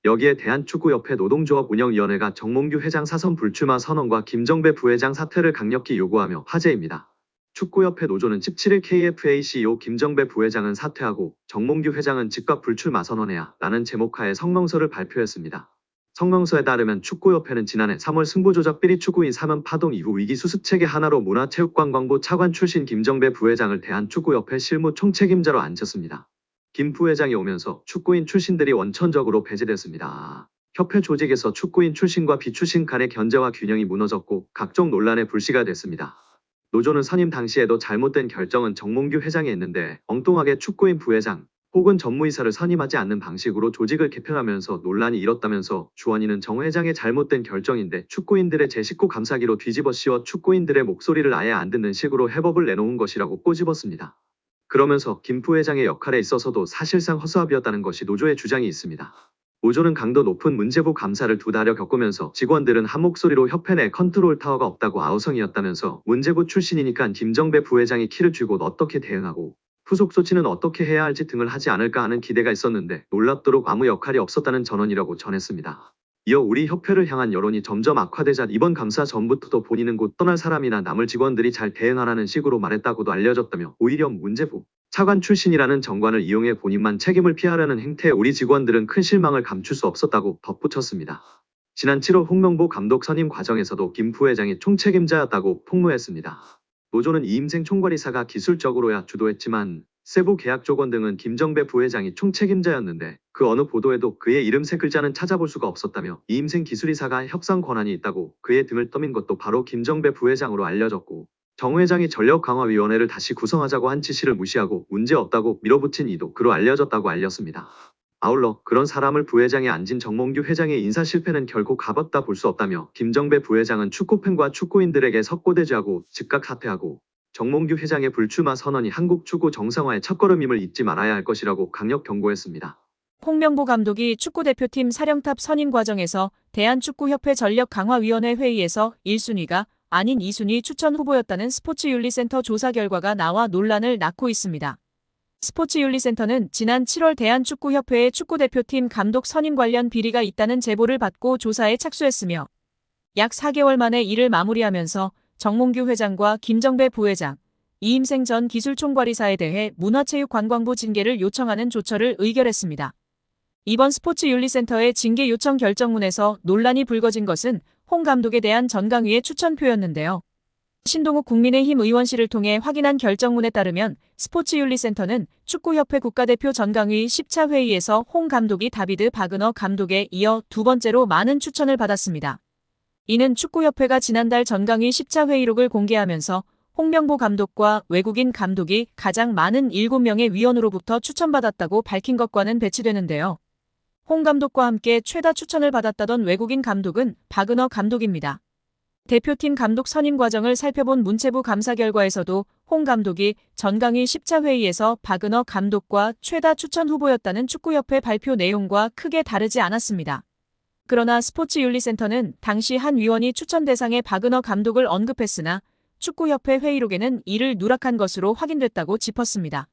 여기에 대한축구협회 노동조합 운영위원회가 정몽규 회장 사선 불출마 선언과 김정배 부회장 사퇴를 강력히 요구하며 화제입니다. 축구협회 노조는 17일 KFA CEO 김정배 부회장은 사퇴하고 정몽규 회장은 즉각 불출마 선언해야 라는 제목하에 성명서를 발표했습니다. 성명서에 따르면 축구협회는 지난해 3월 승부조작 비리 축구인 사면 파동 이후 위기 수습체계 하나로 문화체육관광부 차관 출신 김정배 부회장을 대한축구협회 실무 총책임자로 앉혔습니다. 김 부회장이 오면서 축구인 출신들이 원천적으로 배제됐습니다. 협회 조직에서 축구인 출신과 비출신 간의 견제와 균형이 무너졌고 각종 논란의 불씨가 됐습니다. 노조는 선임 당시에도 잘못된 결정은 정몽규 회장이 했는데 엉뚱하게 축구인 부회장 혹은 전무이사를 선임하지 않는 방식으로 조직을 개편하면서 논란이 일었다면서 주원이는 정 회장의 잘못된 결정인데 축구인들의 제19 감사기로 뒤집어 씌워 축구인들의 목소리를 아예 안 듣는 식으로 해법을 내놓은 것이라고 꼬집었습니다. 그러면서 김 부회장의 역할에 있어서도 사실상 허수아비였다는 것이 노조의 주장이 있습니다. 노조는 강도 높은 문제부 감사를 2달여 겪으면서 직원들은 한 목소리로 협회 내 컨트롤 타워가 없다고 아우성이었다면서 문제부 출신이니까 김정배 부회장이 키를 쥐고 어떻게 대응하고 후속 조치는 어떻게 해야 할지 등을 하지 않을까 하는 기대가 있었는데 놀랍도록 아무 역할이 없었다는 전언이라고 전했습니다. 이어 우리 협회를 향한 여론이 점점 악화되자 이번 감사 전부터도 본인은 곧 떠날 사람이나 남을 직원들이 잘 대응하라는 식으로 말했다고도 알려졌다며 오히려 문제부 차관 출신이라는 정관을 이용해 본인만 책임을 피하려는 행태에 우리 직원들은 큰 실망을 감출 수 없었다고 덧붙였습니다. 지난 7월 홍명보 감독 선임 과정에서도 김 부회장이 총책임자였다고 폭로했습니다. 노조는 이임생 총괄이사가 기술적으로야 주도했지만 세부 계약 조건 등은 김정배 부회장이 총책임자였는데 그 어느 보도에도 그의 이름 3글자는 찾아볼 수가 없었다며 이임생 기술이사가 협상 권한이 있다고 그의 등을 떠민 것도 바로 김정배 부회장으로 알려졌고 정 회장이 전력강화위원회를 다시 구성하자고 한 지시를 무시하고 문제없다고 밀어붙인 이도 그로 알려졌다고 알렸습니다. 아울러 그런 사람을 부회장에 앉힌 정몽규 회장의 인사 실패는 결코 가볍다 볼 수 없다며 김정배 부회장은 축구팬과 축구인들에게 석고대죄하고 즉각 사퇴하고 정몽규 회장의 불출마 선언이 한국 축구 정상화의 첫걸음임을 잊지 말아야 할 것이라고 강력 경고했습니다. 홍명보 감독이 축구대표팀 사령탑 선임 과정에서 대한축구협회 전력강화위원회 회의에서 1순위가 아닌 2순위 추천 후보였다는 스포츠윤리센터 조사 결과가 나와 논란을 낳고 있습니다. 스포츠윤리센터는 지난 7월 대한축구협회의 축구대표팀 감독 선임 관련 비리가 있다는 제보를 받고 조사에 착수했으며 약 4개월 만에 이를 마무리하면서 정몽규 회장과 김정배 부회장, 이임생 전 기술총괄이사에 대해 문화체육관광부 징계를 요청하는 조처를 의결했습니다. 이번 스포츠윤리센터의 징계 요청 결정문에서 논란이 불거진 것은 홍 감독에 대한 전강위의 추천표였는데요. 신동욱 국민의힘 의원실을 통해 확인한 결정문에 따르면 스포츠윤리센터는 축구협회 국가대표 전강위 10차 회의에서 홍 감독이 다비드 바그너 감독에 이어 2번째로 많은 추천을 받았습니다. 이는 축구협회가 지난달 전강위 10차 회의록을 공개하면서 홍명보 감독과 외국인 감독이 가장 많은 7명의 위원으로부터 추천받았다고 밝힌 것과는 배치되는데요. 홍 감독과 함께 최다 추천을 받았다던 외국인 감독은 바그너 감독입니다. 대표팀 감독 선임 과정을 살펴본 문체부 감사 결과에서도 홍 감독이 전강위 10차 회의에서 바그너 감독과 최다 추천 후보였다는 축구협회 발표 내용과 크게 다르지 않았습니다. 그러나 스포츠윤리센터는 당시 한 위원이 추천 대상에 바그너 감독을 언급했으나 축구협회 회의록에는 이를 누락한 것으로 확인됐다고 짚었습니다.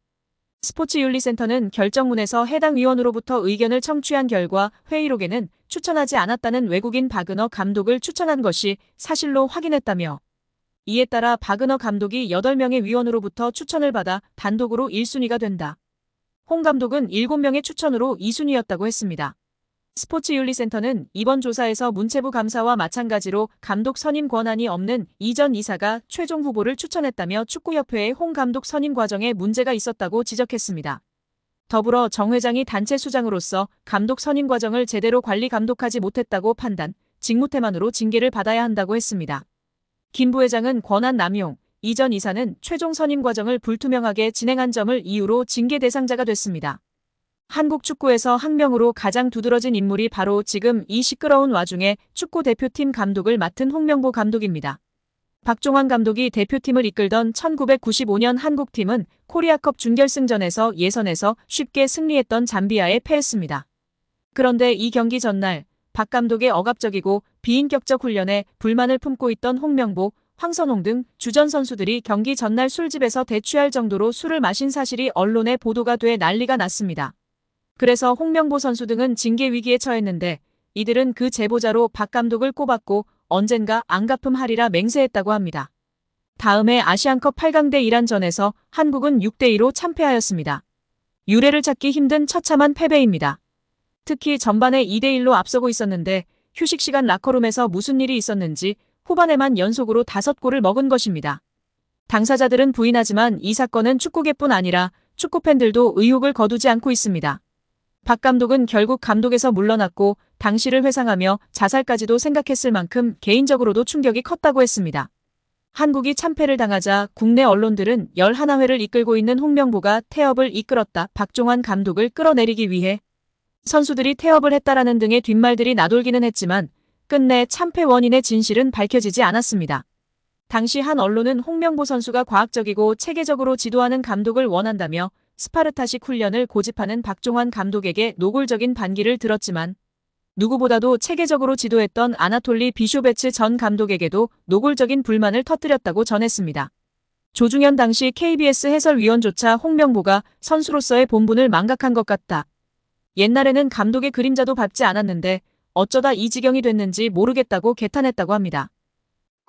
스포츠윤리센터는 결정문에서 해당 위원으로부터 의견을 청취한 결과 회의록에는 추천하지 않았다는 외국인 바그너 감독을 추천한 것이 사실로 확인했다며 이에 따라 바그너 감독이 8명의 위원으로부터 추천을 받아 단독으로 1순위가 된다. 홍 감독은 7명의 추천으로 2순위였다고 했습니다. 스포츠윤리센터는 이번 조사에서 문체부 감사와 마찬가지로 감독 선임 권한이 없는 이전 이사가 최종 후보를 추천했다며 축구협회의 홍 감독 선임 과정에 문제가 있었다고 지적했습니다. 더불어 정 회장이 단체 수장으로서 감독 선임 과정을 제대로 관리 감독하지 못했다고 판단, 직무태만으로 징계를 받아야 한다고 했습니다. 김 부회장은 권한 남용, 이전 이사는 최종 선임 과정을 불투명하게 진행한 점을 이유로 징계 대상자가 됐습니다. 한국 축구에서 학명으로 가장 두드러진 인물이 바로 지금 이 시끄러운 와중에 축구 대표팀 감독을 맡은 홍명보 감독입니다. 박종환 감독이 대표팀을 이끌던 1995년 한국팀은 코리아컵 준결승전에서 예선에서 쉽게 승리했던 잠비아에 패했습니다. 그런데 이 경기 전날 박 감독의 억압적이고 비인격적 훈련에 불만을 품고 있던 홍명보, 황선홍 등 주전 선수들이 경기 전날 술집에서 대취할 정도로 술을 마신 사실이 언론에 보도가 돼 난리가 났습니다. 그래서 홍명보 선수 등은 징계 위기에 처했는데 이들은 그 제보자로 박 감독을 꼽았고 언젠가 안 갚음하리라 맹세했다고 합니다. 다음해 아시안컵 8강 대 이란전에서 한국은 6대2로 참패하였습니다. 유례를 찾기 힘든 처참한 패배입니다. 특히 전반에 2대1로 앞서고 있었는데 휴식 시간 라커룸에서 무슨 일이 있었는지 후반에만 연속으로 5골을 먹은 것입니다. 당사자들은 부인하지만 이 사건은 축구계뿐 아니라 축구팬들도 의혹을 거두지 않고 있습니다. 박 감독은 결국 감독에서 물러났고 당시를 회상하며 자살까지도 생각했을 만큼 개인적으로도 충격이 컸다고 했습니다. 한국이 참패를 당하자 국내 언론들은 11회를 이끌고 있는 홍명보가 태업을 이끌었다. 박종환 감독을 끌어내리기 위해 선수들이 태업을 했다라는 등의 뒷말들이 나돌기는 했지만 끝내 참패 원인의 진실은 밝혀지지 않았습니다. 당시 한 언론은 홍명보 선수가 과학적이고 체계적으로 지도하는 감독을 원한다며 스파르타식 훈련을 고집하는 박종환 감독에게 노골적인 반기를 들었지만 누구보다도 체계적으로 지도했던 아나톨리 비쇼베츠 전 감독에게도 노골적인 불만을 터뜨렸다고 전했습니다. 조중현 당시 KBS 해설위원조차 홍명보가 선수로서의 본분을 망각한 것 같다. 옛날에는 감독의 그림자도 밟지 않았는데 어쩌다 이 지경이 됐는지 모르겠다고 개탄했다고 합니다.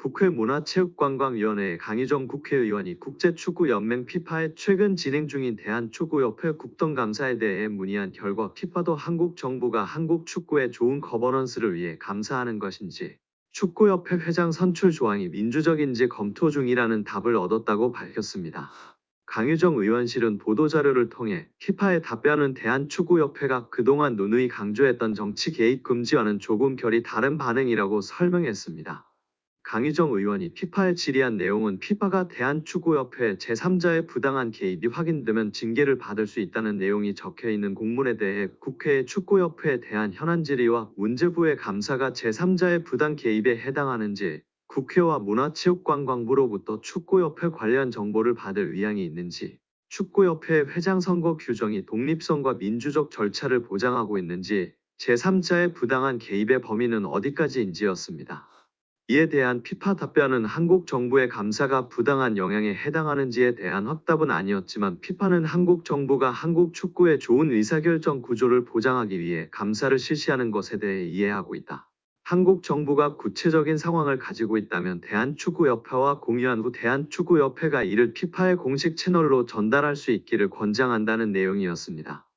국회 문화체육관광위원회 강희정 국회의원이 국제축구연맹 피파에 최근 진행 중인 대한축구협회 국정감사에 대해 문의한 결과 피파도 한국 정부가 한국 축구의 좋은 거버넌스를 위해 감사하는 것인지 축구협회 회장 선출 조항이 민주적인지 검토 중이라는 답을 얻었다고 밝혔습니다. 강유정 의원실은 보도자료를 통해 피파의 답변은 대한축구협회가 그동안 누누이 강조했던 정치 개입 금지와는 조금 결이 다른 반응이라고 설명했습니다. 강희정 의원이 피파에 질의한 내용은 피파가 대한축구협회 제3자의 부당한 개입이 확인되면 징계를 받을 수 있다는 내용이 적혀있는 공문에 대해 국회의 축구협회에 대한 현안 질의와 문제부의 감사가 제3자의 부당 개입에 해당하는지 국회와 문화체육관광부로부터 축구협회 관련 정보를 받을 의향이 있는지 축구협회 회장 선거 규정이 독립성과 민주적 절차를 보장하고 있는지 제3자의 부당한 개입의 범위는 어디까지인지였습니다. 이에 대한 피파 답변은 한국 정부의 감사가 부당한 영향에 해당하는지에 대한 확답은 아니었지만 피파는 한국 정부가 한국 축구의 좋은 의사결정 구조를 보장하기 위해 감사를 실시하는 것에 대해 이해하고 있다. 한국 정부가 구체적인 상황을 가지고 있다면 대한축구협회와 공유한 후 대한축구협회가 이를 피파의 공식 채널로 전달할 수 있기를 권장한다는 내용이었습니다.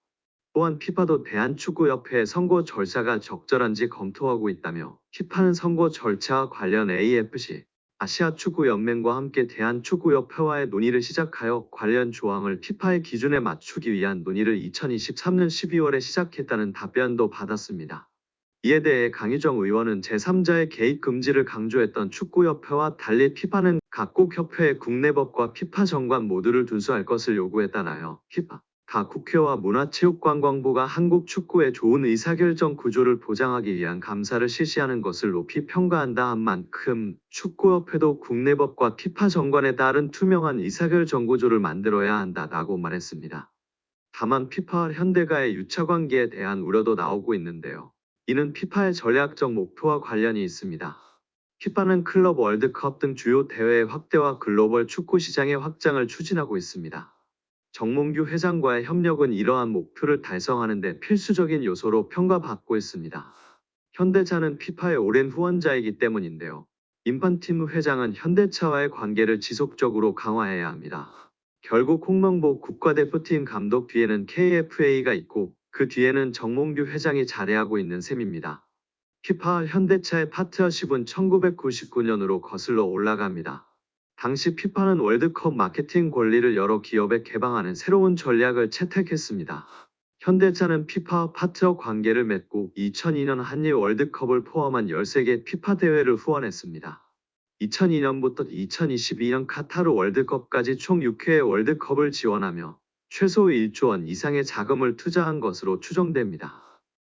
또한 피파도 대한축구협회의 선거 절차가 적절한지 검토하고 있다며 피파는 선거 절차와 관련 AFC, 아시아축구연맹과 함께 대한축구협회와의 논의를 시작하여 관련 조항을 피파의 기준에 맞추기 위한 논의를 2023년 12월에 시작했다는 답변도 받았습니다. 이에 대해 강희정 의원은 제3자의 개입 금지를 강조했던 축구협회와 달리 피파는 각국 협회의 국내법과 피파 정관 모두를 준수할 것을 요구했다나요. 피파 각 국회와 문화체육관광부가 한국 축구의 좋은 의사결정 구조를 보장하기 위한 감사를 실시하는 것을 높이 평가한다 한 만큼 축구협회도 국내법과 피파 정관에 따른 투명한 의사결정 구조를 만들어야 한다라고 말했습니다. 다만 피파와 현대가의 유착관계에 대한 우려도 나오고 있는데요. 이는 피파의 전략적 목표와 관련이 있습니다. 피파는 클럽 월드컵 등 주요 대회의 확대와 글로벌 축구 시장의 확장을 추진하고 있습니다. 정몽규 회장과의 협력은 이러한 목표를 달성하는 데 필수적인 요소로 평가받고 있습니다. 현대차는 피파의 오랜 후원자이기 때문인데요. 인판티노 회장은 현대차와의 관계를 지속적으로 강화해야 합니다. 결국 홍명보 국가대표팀 감독 뒤에는 KFA가 있고 그 뒤에는 정몽규 회장이 자리하고 있는 셈입니다. 피파와 현대차의 파트너십은 1999년으로 거슬러 올라갑니다. 당시 피파는 월드컵 마케팅 권리를 여러 기업에 개방하는 새로운 전략을 채택했습니다. 현대차는 피파와 파트너 관계를 맺고 2002년 한일 월드컵을 포함한 13개 피파 대회를 후원했습니다. 2002년부터 2022년 카타르 월드컵까지 총 6회의 월드컵을 지원하며 최소 1조 원 이상의 자금을 투자한 것으로 추정됩니다.